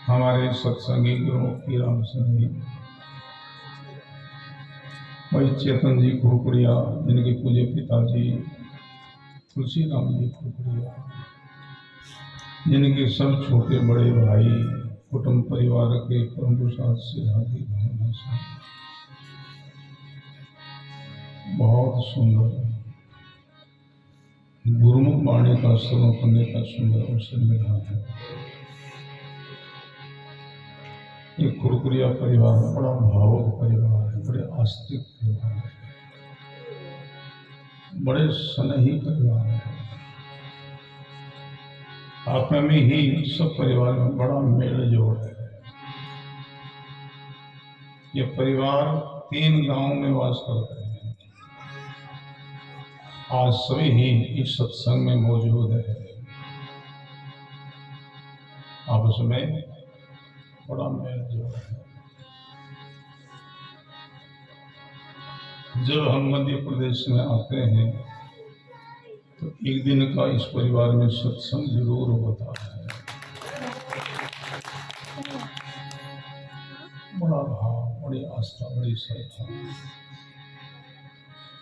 हमारे सत्संगी गुरु की राम सिंह भाई चेतन जी खुरकुड़िया, जिनके पूज्य पिताजी तुलसी राम जी खुरकुड़िया, जिनके सब छोटे बड़े भाई कुटुंब परिवार के परम प्रसाद से हाथी भावना से बहुत सुंदर गुरुमुख वाणी का श्रवण करने का सुंदर अवसर मिला है। ये खुरकुरिया परिवार बड़ा भावुक परिवार है, बड़े आस्तिक परिवार है, बड़े स्नेही परिवार है। आप में ही सब परिवार में बड़ा मेल जोड़ है। ये परिवार 3 गांव में वास करते हैं। आज सभी ही इस सत्संग में मौजूद है। आपस में बड़ा मेल जोड़ है। जब हम मध्य प्रदेश में आते हैं तो एक दिन का इस परिवार में सत्संग जरूर होता है। बड़ा भाव, बड़ी आस्था, बड़ी श्रद्धा।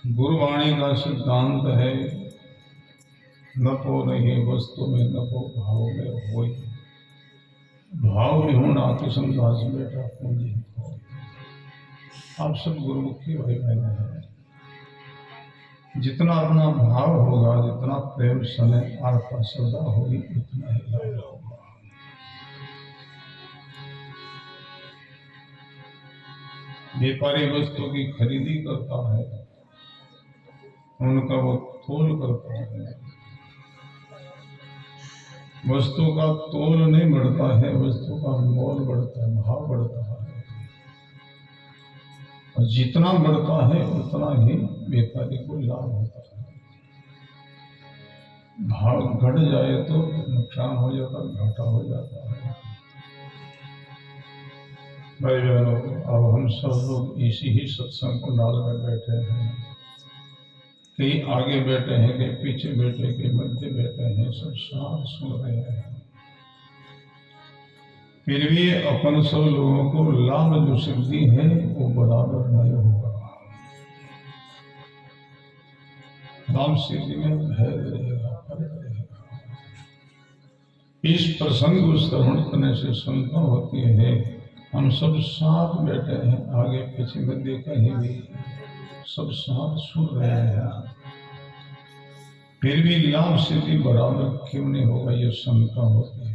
गुरुवाणी का सिद्धांत है नपो नहीं वस्तु में नपो भाव में होई, भाव विहूण आत्मसंदास बेटा पूंजी हो। आप सब गुरुमुखी भाई बहन हैं। जितना अपना भाव होगा, जितना प्रेम स्नेह आस्था श्रद्धा होगी, उतना ही लाभ होगा। व्यापारी वस्तु की खरीदी करता है, उनका वो तोल करता है। वस्तु का तोल नहीं बढ़ता है, वस्तु का मोल बढ़ता है, भाव बढ़ता है। और जितना बढ़ता है उतना ही व्यापारी को लाभ होता है। भाव घट जाए तो नुकसान हो जाता है, घाटा हो जाता है। भाई बहनों, अब हम सब लोग इसी ही सत्संग पंडाल में बैठे हैं। कई आगे बैठे हैं, कई पीछे बैठे, कई मध्य बैठे हैं, सब साथ सुन रहे हैं। फिर भी अपन सब लोगों को लाभ जो सिद्धि है वो बराबर नहीं होगा। लाभ सिद्धि में भेद रहेगा, फर्क रहेगा। इस प्रसंग को श्रवण करने से शंका होती है। हम सब साथ बैठे हैं, आगे पीछे मध्य कहीं भी सब साथ सुन रहे हैं, फिर भी लाभ सिद्धि बराबर क्यों नहीं होगा, ये शंका होती है।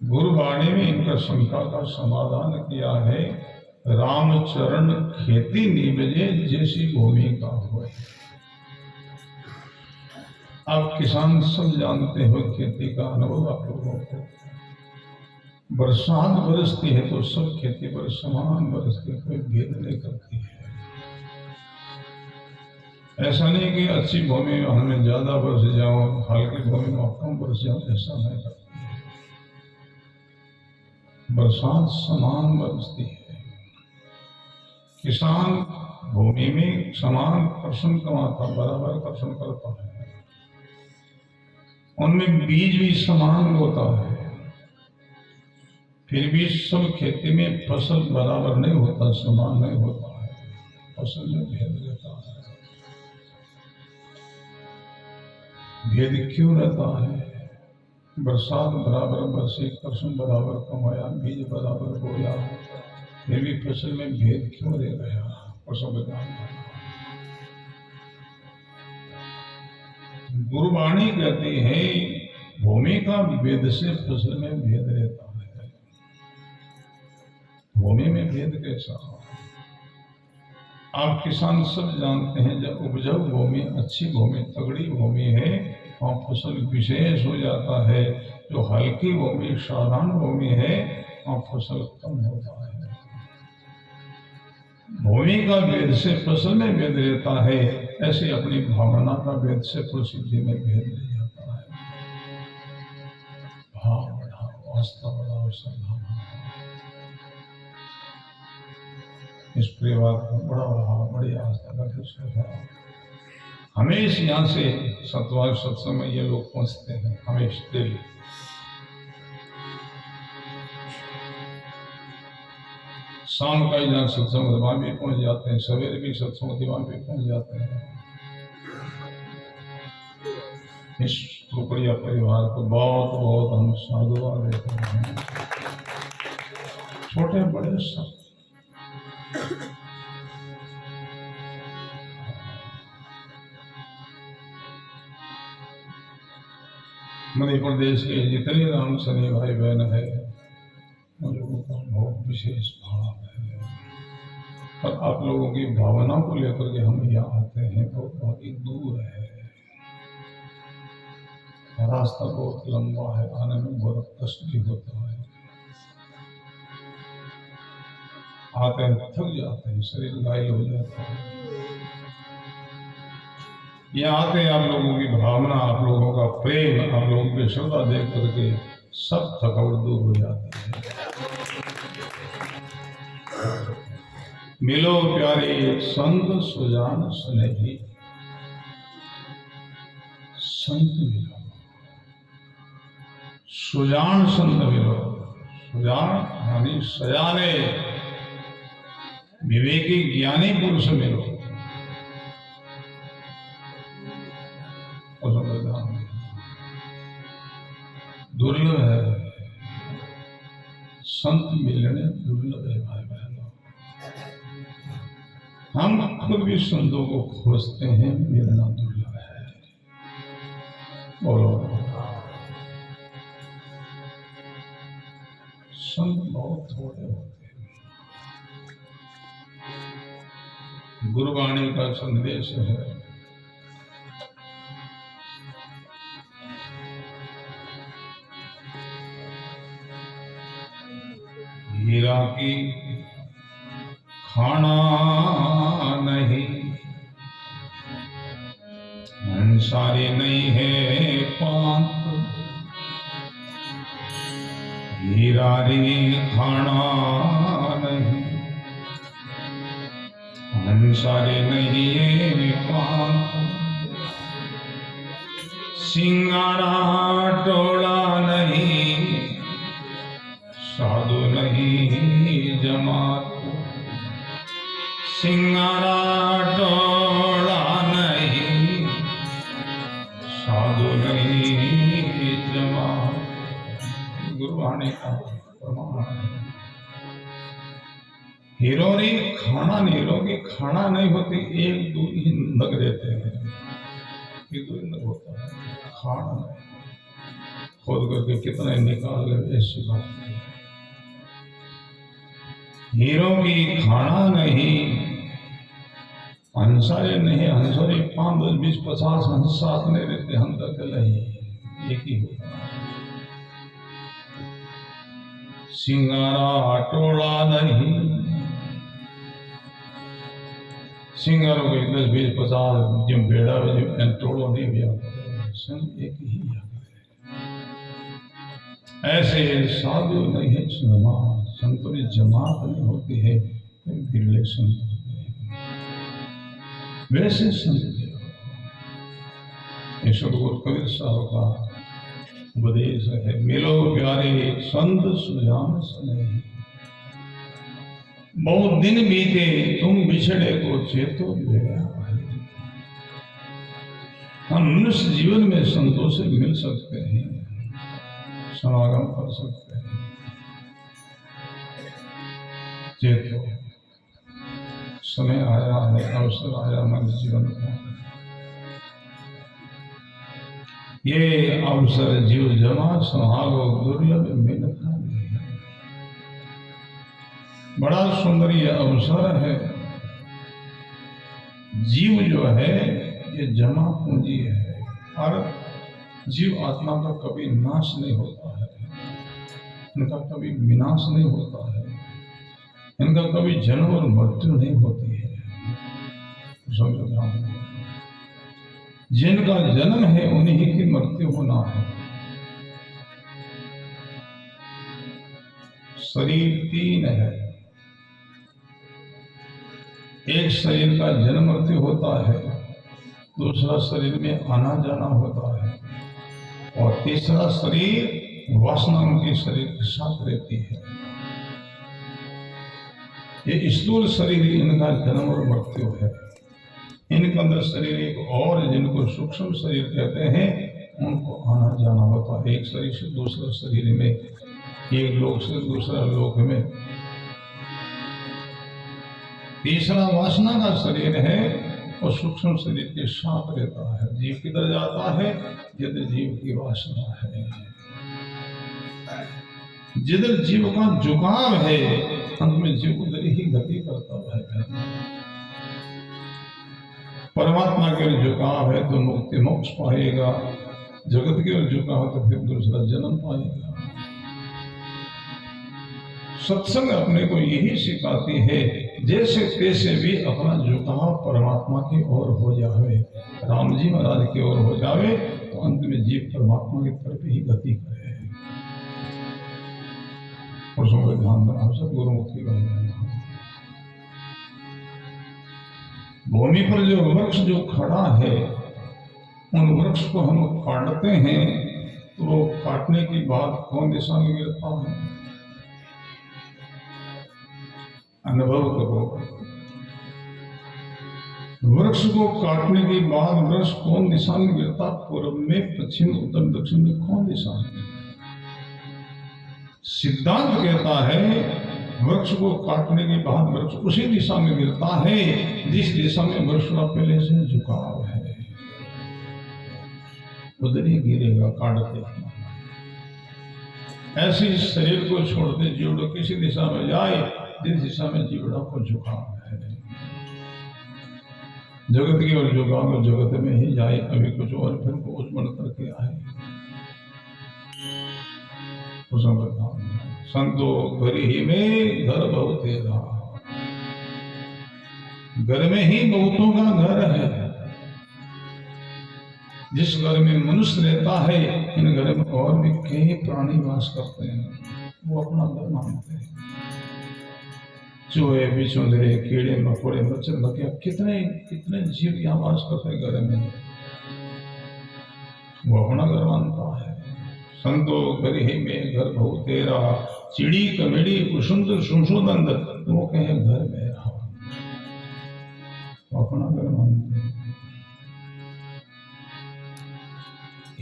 गुरुवाणी में इनका शंका का समाधान किया है। रामचरण खेती निबजे जैसी भूमि का हो। आप किसान सब जानते हो, खेती का अनुभव आप लोगों को। बरसात बरसती है तो सब खेती पर समान बरसती है, कोई भेद नहीं करती है। ऐसा नहीं कि अच्छी भूमि में हमें ज्यादा बरस जाओ, हल्की भूमि में कम बरस जाओ, ऐसा नहीं करती है। बरसात समान बरसती है। किसान भूमि में समान कर्षण कमाता, बराबर कर्षण करता है। उनमें बीज भी समान होता है, फिर भी सब खेती में फसल बराबर नहीं होता, समान नहीं होता है। फसल में भेद रहता है। भेद क्यों रहता है? बरसात बराबर बरसी, कर्षण बराबर कमाया, बीज बराबर बोया, फिर भी फसल में भेद क्यों रह गया? गुरुवाणी कहती है भूमि का वेद से फसल में भेद रहता है। भूमि में भेद कैसा? आप किसान सब जानते हैं, जब उपजाऊ भूमि, अच्छी भूमि, तगड़ी भूमि है, वहां फसल विशेष हो जाता है। जो हल्की भूमि, साधारण भूमि है, वहां फसल कम होता है। भूमि का वेद से फसल में भेद रहता है, ऐसे अपनी भावना का वेद से प्रसिद्धि में भेद नहीं जाता है। भाव बढ़ाओ, आस्था बढ़ाओ, श्रद्धा बढ़ाओ। इस परिवार को बड़ा भाव, बड़ी आस्था का श्रद्धा। हमेशा यहाँ से सतवार सत्संग में ये लोग पहुंचते हैं, हमेशा डेली। शाम का ही जहाँ सत्संग वहाँ भी पहुंच जाते हैं, सवेरे भी सत्संग वहाँ भी पहुंच जाते हैं। इस टुकड़िया परिवार को बहुत बहुत हम साधुवाद देते हैं, छोटे बड़े सब। मध्य प्रदेश के जितने राम सनी भाई बहन है, उन लोगों का बहुत विशेष भाव है। और आप लोगों की भावना को लेकर के हम यहाँ आते हैं तो बहुत ही दूर है, रास्ता बहुत लंबा है, आने में बहुत कष्ट भी होता है, आते हैं थक जाते हैं, शरीर घायल हो जाता है। यहाँ आते हैं आप लोगों की भावना, आप लोगों का प्रेम, आप लोगों की श्रद्धा देख करके सब थकावट दूर हो जाती है। मिलो प्यारे संत सुजान स्नेही, संत मिलो, सुजान संत मिलो। सुजान यानी सजाने, विवेकी ज्ञानी पुरुष मिलो। दुर्लभ है, संत मिलने दुर्लभ है भाई बहनों। हम खुद भी संतों को खोजते हैं, मिलना दुर्लभ है। बोलो, संत बहुत थोड़े होते हैं। गुरुवाणी का संदेश है, हीरा की खाना नहीं, अंसारी नहीं है पांत। हीरा री खाना नहीं, अंसारी नहीं है पांत। सिंगारा टोला नहीं, साधु नहीं जमात। सिंगारा टोला नहीं, साधु नहीं जमात। गुरुवाणी का प्रमाण है। हीरोनी खाना नहीं, हीरो की खाना नहीं होती, एक दो ही नग देते हैं, एक दो नग होता है, खाना नहीं। खोद करके कितना निकाल ले, ऐसी बात नहीं। हीरो की खाना नहीं, अंसारे नहीं, अंसारी 5, 10, 20, 50 हंस साथ नहीं रहते, हम तक नहीं, एक ही होता है। सिंगारा टोला नहीं, सिंगारों के 10, 20, 50 जो बेड़ा जो टोलो नहीं भी आता, संग एक ही आता है। ऐसे साधु नहीं है जमात, संतों की जमात नहीं होती है, बिरले संत होते हैं। वैसे संत ये सदगुरु कबीर साहब का उपदेश है, मिलो प्यारे संत सुजान स्नेही। बहुत दिन बीते तुम बिछड़े को चेतो बेड़ा भाई। हम मनुष्य जीवन में संतों से मिल सकते हैं, समागम कर सकते हैं। चेतो, समय आया है, अवसर आया मनुष्य जीवन का। ये अवसर जीव जमा संभालो, दुर्लभ मिलता नहीं। बड़ा सुंदर ये अवसर है। जीव जो है ये जमा पूंजी है, और जीव आत्मा का कभी नाश नहीं होता है, इनका कभी विनाश नहीं होता है, इनका कभी जन्म और मृत्यु नहीं होती है। जिनका जन्म है उन्हीं की मृत्यु होना है। शरीर 3 है, एक शरीर का जन्म मृत्यु होता है, दूसरा शरीर में आना जाना होता है, और तीसरा शरीर वासना उनके शरीर के साथ रहती है। ये स्थूल शरीर इनका जन्म और मृत्यु है। इनके अंदर शरीर एक और जिनको सूक्ष्म शरीर कहते हैं, उनको आना जाना होता है एक शरीर से दूसरे शरीर में, एक लोक से दूसरा लोक में। तीसरा वासना का शरीर है और सूक्ष्म शरीर के साथ रहता है। जीव किधर जाता है? जिधर जीव की वासना है, जिधर जीव का झुकाव है, अंत में जीव उधर ही गति करता है। परमात्मा के ओर झुकाव है तो मुक्ति मोक्ष पाएगा, जगत की ओर झुकाव तो फिर दूसरा जन्म पाएगा। सत्संग अपने को यही सिखाती है, जैसे तैसे भी अपना झुकाव परमात्मा की ओर हो जावे, राम जी महाराज की ओर हो जावे, तो अंत में जीव परमात्मा की तरफ ही गति करे। पुरुषों का ध्यान रखना, सब गुरुमुखी का ध्यान। भूमि पर जो वृक्ष जो खड़ा है, उन वृक्ष को हम काटते हैं तो वो काटने की बात कौन दिशा में गिरता है? अनुभव करो। वृक्ष को काटने के बाद वृक्ष कौन दिशा में गिरता? पूर्व में, पश्चिम, उत्तर, दक्षिण में, कौन दिशा में? सिद्धांत कहता है वृक्ष को काटने के बाद वृक्ष उसी दिशा में गिरता है जिस दिशा में वृक्ष का पहले से झुकाव है, उधर ही गिरेगा काटते। ऐसे शरीर को छोड़ते जीवड़ा किसी दिशा में जाए जिस दिशा में जीवड़ा को झुकाव है। जगत की ओर झुकाव और जगत में ही जाए, अभी कुछ और फिर कुछ बन करके आए। संतो घर ही में घर बहुत तेरा, घर में ही बहुतों का घर है। जिस घर में मनुष्य रहता है, इन घर में और भी कई प्राणी वास करते हैं, वो अपना घर मानते हैं। चूहे, बिचौलिए, कीड़े मकोड़े, मच्छर, मक्खियां, कितने कितने जीव यहाँ वास करते हैं घर में, वो अपना घर मानता है। संतो घर ही में घर बहुत तेरा, चिड़ी कमेड़ी कुसुंदर सुशोधन, वो कहे घर मेरा, वो अपना घर मानते हैं।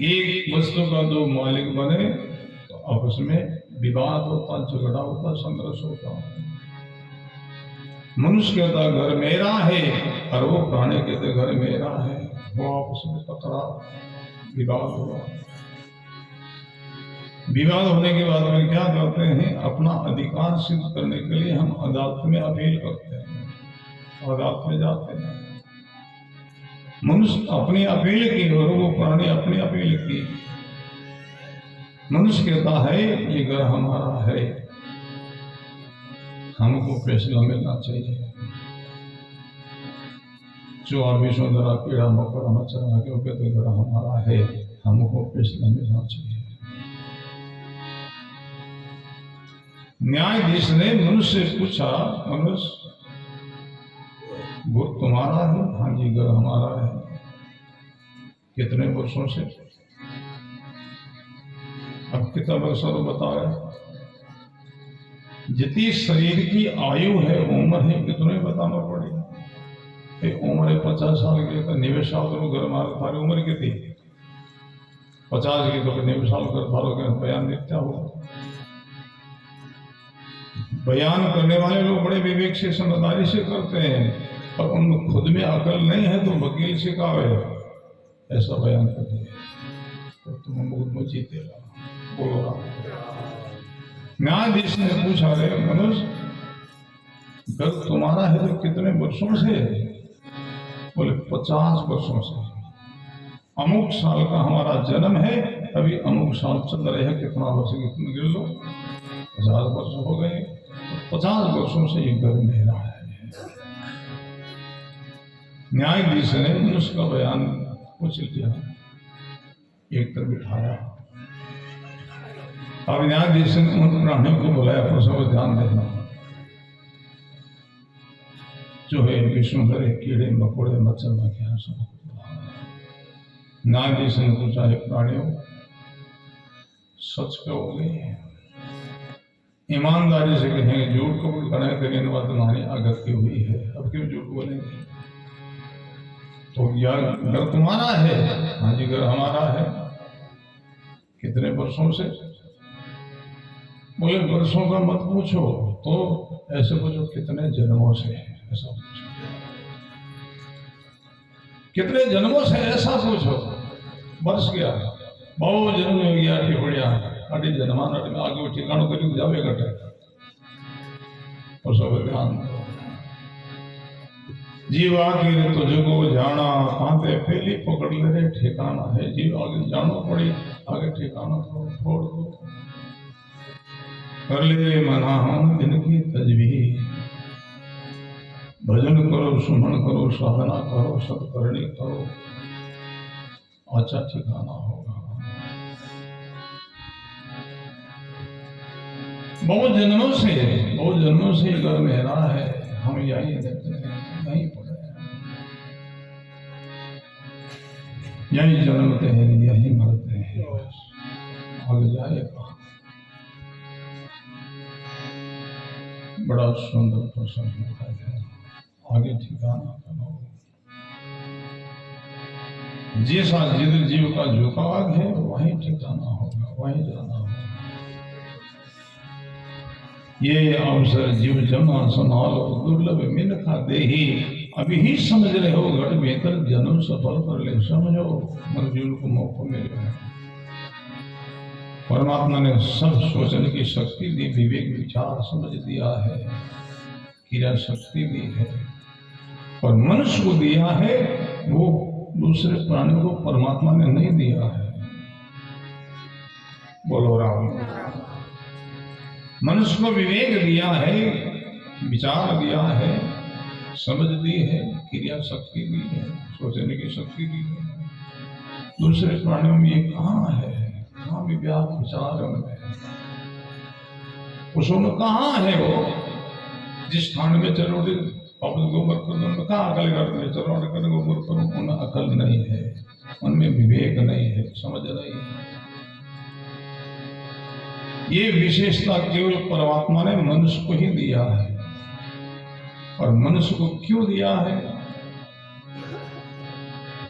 एक वस्तु का दो मालिक बने तो आपस में विवाद होता, झगड़ा होता, संघर्ष होता। मनुष्य कहता घर मेरा है और वो प्राणी कहते घर मेरा है, वो आपस में टकराव, विवाद हुआ। विवाद होने के बाद में क्या करते हैं? अपना अधिकार सिद्ध करने के लिए हम अदालत में अपील करते हैं, अदालत में जाते हैं। मनुष्य अपनी अपील की और वो प्राणी अपनी अपील की। मनुष्य कहता है ये घर हमारा है, हमको फैसला मिलना चाहिए। जो आविशों द्वारा कीड़ा मकोड़ा मच्छर के तो घर हमारा है, हमको फैसला मिलना चाहिए। न्यायाधीश ने मनुष्य से पूछा, मनुष्य घर तुम्हारा है? हाँ जी घर हमारा है। कितने वर्षों से? अब कितना वर्षों को बताया? जितनी शरीर की आयु है, उम्र है, कितने बताना पड़ेगा। उम्र है 50 साल की तो 90 साल करो घर हमारा, थारी उम्र कितनी? 50 की तो 90 साल कर थारो के बयान देखता होगा। बयान करने वाले लोग बड़े विवेक से समझदारी से करते हैं, और उनमें खुद में अकल नहीं है तो वकील से कहा ऐसा बयान कर दिया तो तुम बहुत जीते बोलो। न्यायाधीश ने पूछा, रे मनुष्य घर तुम्हारा है तो कितने वर्षों से? बोले 50 वर्षों से। अमुक साल का हमारा जन्म है, अभी अमुक साल चल रहे हैं, कितना वर्ष कितने गिर लो, 50 वर्ष हो गए, 50 वर्षों से ये घर मेरा है। न्यायाधीश ने मनुष्य का बयान पूछ लिया, एक तरफ बिठाया। अब न्यायाधीश ने उन प्राणियों को बुलाया, प्रसव ध्यान देना, जो है विष्णुधर, कीड़े मकोड़े मच्छर मक्खियां सब। न्यायाधीश ने पूछा, प्राणियों सच कहोगे? ईमानदारी से कहेंगे, झूठ कबूल करें करें बात तुम्हारी आगति हुई है, अब क्यों झूठ बोलेंगे? तो यार घर तुम्हारा है? हाँ जी घर हमारा है। कितने वर्षों से? बोले वर्षों का मत पूछो, तो ऐसे पूछो कितने जन्मों से, ऐसा पूछो। कितने जन्मों से ऐसा पूछो। वर्ष गया, बहुत जन्म हो गया, बढ़िया अभी जन्मान आगे ठिकाणों कर जावे घटे और सब ध्यान दो। जीव आगे तुझको जाना कांते पहली पकड़ ले रे ठिकाना है। जीव आगे जानो पड़ी, आगे ठिकाना छोड़ दो। कर ले मना हम दिन की तजवीज, भजन करो सुमन करो साधना करो सत्कर्णी करो, अच्छा ठिकाना होगा। बहुत जन्मों से घर मेरा है, हम यही रहते हैं, यही पड़े हैं, यही जन्मते हैं, यही मरते हैं, आगे जाएगा। बड़ा सुंदर प्रसंग है, आगे ठिकाना करो। जैसा जिधर जीव का झुकाव है वहीं ठिकाना होगा, वहीं जाना होगा। ये अवसर जीव जमा संभालो, दुर्लभ मिनखा देही, अभी ही समझ रहे हो घट बेहतर जन्म सफल कर ले। समझो मर्जुन को मौका मिला है, परमात्मा ने सब सोचने की शक्ति दी, विवेक विचार समझ दिया है, क्रिया शक्ति दी है, और मनुष्य को दिया है, वो दूसरे प्राणियों को परमात्मा ने नहीं दिया है। बोलो राम। मनुष्य को विवेक दिया है, विचार दिया है, समझ दी है, क्रिया शक्ति दी है, सोचने की शक्ति दी है। दूसरे प्राणियों में ये कहाँ है? कहाँ विवेक विचार उनमें? उसमें कहाँ है वो? जिस स्थान में चलो वापस गोबर करो, कहाँ अकल करते चलो गोबर करो, उनमें अकल नहीं है, उनमें विवेक नहीं है, समझ नहीं है। ये विशेषता केवल परमात्मा ने मनुष्य को ही दिया है। और मनुष्य को क्यों दिया है?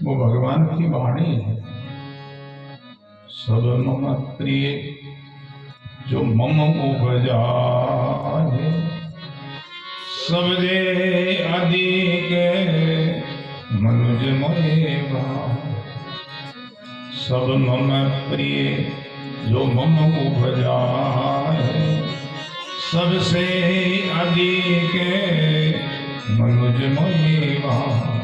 वो भगवान की वाणी है। सब मम प्रिय जो मम उपजाए, सब जे अधिक मनुज मोहे भाए। सब मम प्रिय जो मम उपजाए, सबसे अधिक मनुज मोहे भाए।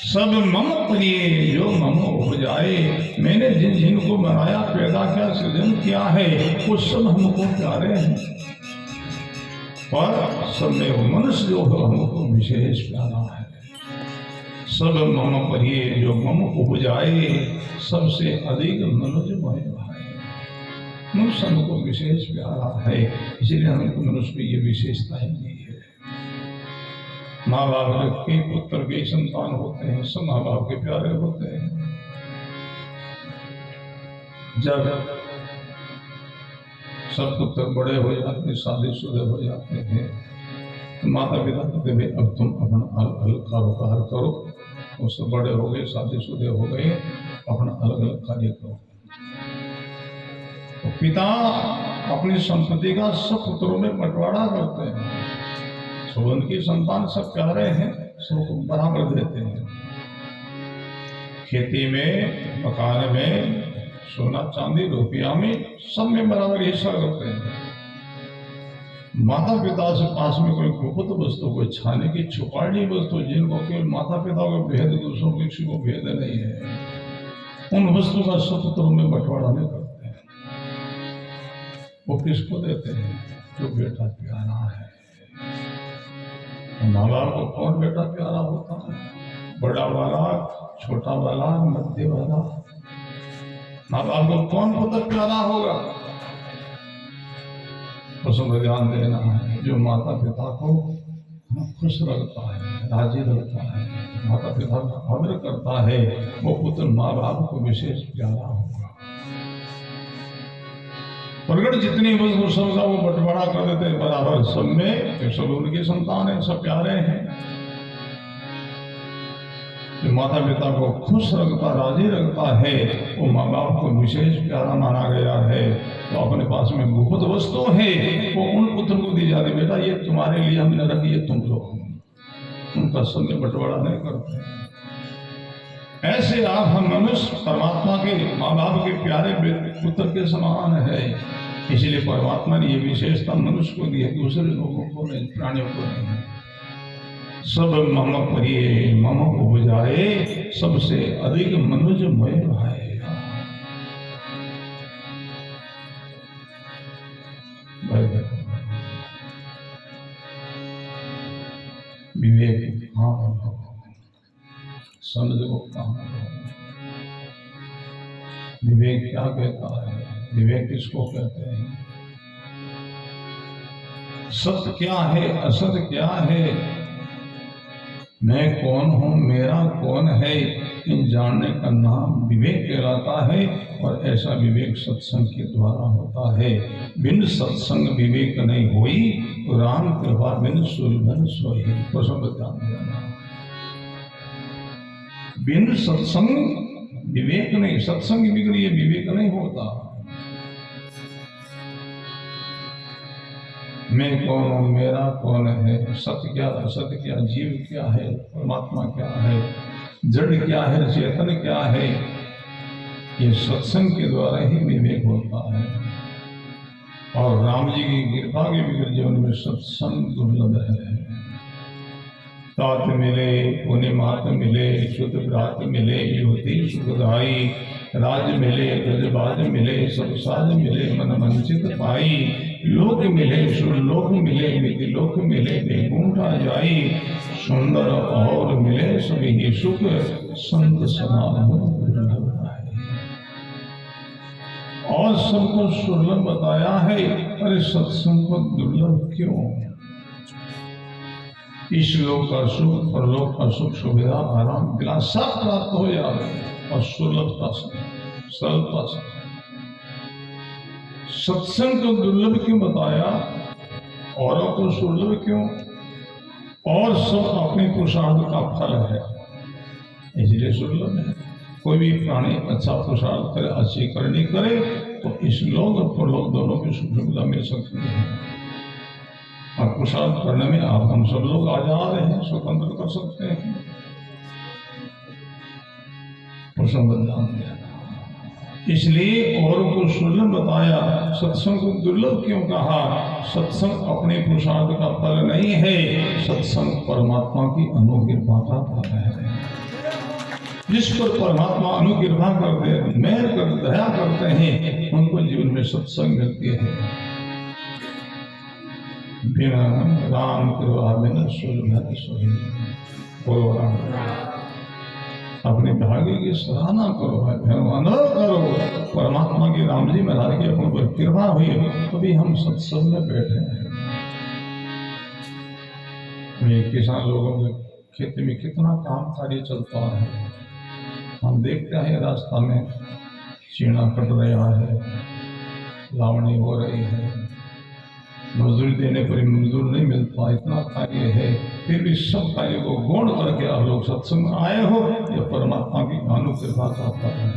सब मम प्रिय जो मम उपजाए, मैंने जिन जिनको बनाया, पैदा किया, सृजन किया है, वो सब हमको प्यारे हैं। पर सब में वो मनुष्य जो हमको विशेष प्यारा है। सब मम प्रिय जो मम उपजाए, सबसे अधिक मनुज मोहे भाए। मनुष्य हमको विशेष प्यारा है, इसलिए हमको मनुष्य को ये विशेषताएं दी है। माँ बाप के पुत्र के संतान होते हैं, सब माँ बाप के प्यारे होते हैं। जब सब पुत्र बड़े हो जाते, शादीशुदा हो जाते हैं, तो माता पिता कहते भाई अब तुम अपना अलग कारोबार करो। वो सब बड़े हो गए, शादीशुदा हो गए, अपना अलग अलग कार्य करो। तो पिता अपनी संपत्ति का सब पुत्रों में बंटवारा करते हैं। सब उनकी संतान सब प्यारे हैं, सबको बराबर देते हैं। खेती में, मकान में, सोना चांदी रुपया में, सब में बराबर हिस्सा करते हैं। माता पिता से पास में कोई गुप्त वस्तु, कोई छाने की छुपाई वस्तु, जिनको केवल माता पिता को भेद, दूसरों किसी को भेद नहीं है, उन वस्तु का सब पुत्रों में बंटवारा नहीं करते हैं। वो किसको देते हैं? जो बेटा प्यारा है। माँ बाप को कौन बेटा प्यारा होता है? बड़ा वाला, छोटा वाला, मध्य वाला। माँ बाप को कौन पुत्र प्यारा होगा? उसमें ध्यान देना है। जो माता पिता को खुश रखता है, राजी रखता है, माता पिता का आदर करता है, वो पुत्र माँ बाप को विशेष प्यारा होगा। प्रकट जितनी वस्तु सबका वो बंटवारा कर देते बराबर सब में, सब उनकी संतान है, सब प्यारे हैं। जो माता पिता को खुश रखता, राजी रखता है, वो माँ बाप को विशेष प्यारा माना गया है। तो अपने पास में बहुत वस्तु है, वो उन पुत्र को दी जाती, बेटा ये तुम्हारे लिए हमने रखी है, तुम लो। उनका सब में बंटवारा नहीं करते। ऐसे आप हम मनुष्य परमात्मा के माँ बाप के प्यारे पुत्र के समान है। इसलिए परमात्मा ने ये विशेषता मनुष्य को दी है, दूसरे लोगों को नहीं, प्राणियों को नहीं। सब मम प्रिय मम उपजाए, सबसे अधिक मनुज मय भाएगा। विवेक हाँ समझ को कहाँ। विवेक क्या कहता है? विवेक किसको कहते हैं? सत्य क्या है, असत्य क्या है, मैं कौन हूं, मेरा कौन है, इन जानने का नाम विवेक कहलाता है। और ऐसा विवेक सत्संग के द्वारा होता है। बिन सत्संग विवेक नहीं होई, राम कृपा बिन सुलभन सोई। तो सब ध्यान देना, बिन सत्संग विवेक नहीं, सत्संग बिगड़ी ये विवेक नहीं होता। मैं कौन हूं, मेरा कौन है, सत्य क्या, असत्य क्या, जीव क्या है, परमात्मा क्या है, जड़ क्या है, चेतन क्या है, ये सत्संग के द्वारा ही विवेक होता है। और राम जी की कृपा के बिगड़ जीवन में सत्संग दुर्लभ है। तात मिले पुण्य मात मिले, शुद्ध प्रात मिले, युवती सुखदाई, राज मिले गजबाज मिले, सब साज मिले, मन मंचित पाई, लोक मिले सुरलोक मिले, विधि लोक मिले, बेगूंठा जाई, सुंदर और मिले सभी ही सुख, संत समान दुर्लभ है। और सबको सुलभ बताया है। अरे सत्संग को दुर्लभ क्यों? इस लोक का सुख, परलोक का सुख, सुविधा, आराम, दिला सब प्राप्त हो जाए और सुलभता से, सरलता से। सत्संग को दुर्लभ क्यों बताया, औरों को सुलभ क्यों? और सब अपने पुरुषार्थ का फल है, इसलिए सुलभ है। कोई भी प्राणी अच्छा पुरुषार्थ करे, अच्छी करनी करे, तो इस लोक और परलोक दोनों की सुख सुविधा मिल सकती है। और पुरुषार्थ करने में आप हम सब लोग आजाद हैं, स्वतंत्र कर सकते हैं। इसलिए और को सुलभ बताया, सत्संग को दुर्लभ क्यों कहा? सत्संग अपने पुरुषार्थ का फल नहीं है, सत्संग परमात्मा की अनुकृपा का फल है। जिस पर परमात्मा अनुकृपा करते हैं, मेहर कर दया करते हैं, उनको जीवन में सत्संग मिलती है। बिना राम कृपा बिना सुलभ सोई। बोलो राम। अपने भाग्य की सराहना करो, अनुरोध करो परमात्मा की, राम जी महाराज की अपन पर कृपा हुई, तभी हम सत्संग में बैठे हैं। किसान लोगों के खेती में कितना काम कार्य चलता है, हम देखते हैं रास्ता में चीना कट रहा है, लावणी हो रही है, मजदूरी देने पर मजदूर नहीं मिलता, इतना कार्य है, फिर भी सब कार्य को गौण करके आप लोग सत्संग में आए हो, ये परमात्मा की अनुकृपा का फल है।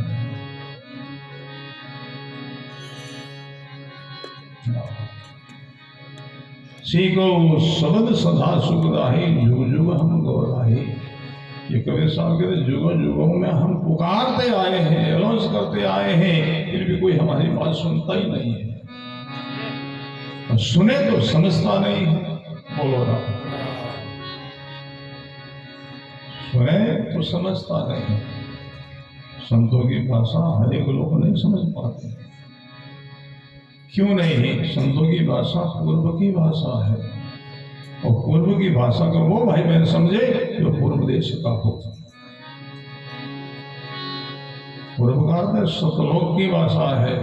सीखो शब्द सदा सुखदाही, जुग जुग हम गौराही। ये कबीर साहब कहते जुगों जुगों में हम पुकारते आए हैं, एलाउंस करते आए हैं, फिर भी कोई हमारी बात सुनता ही नहीं है। सुने तो समझता नहीं है। बोलो राम। सुने तो समझता नहीं। संतों की भाषा हर एक लोग नहीं समझ पाते। क्यों नहीं? संतों की भाषा पूर्व की भाषा है, और पूर्व की भाषा को वो भाई बहन समझे जो पूर्व देश का हो। पूर्व का अर्थ सतलोक की भाषा है।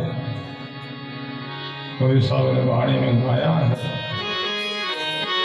कबीर साहब ने वाणी में गाया है,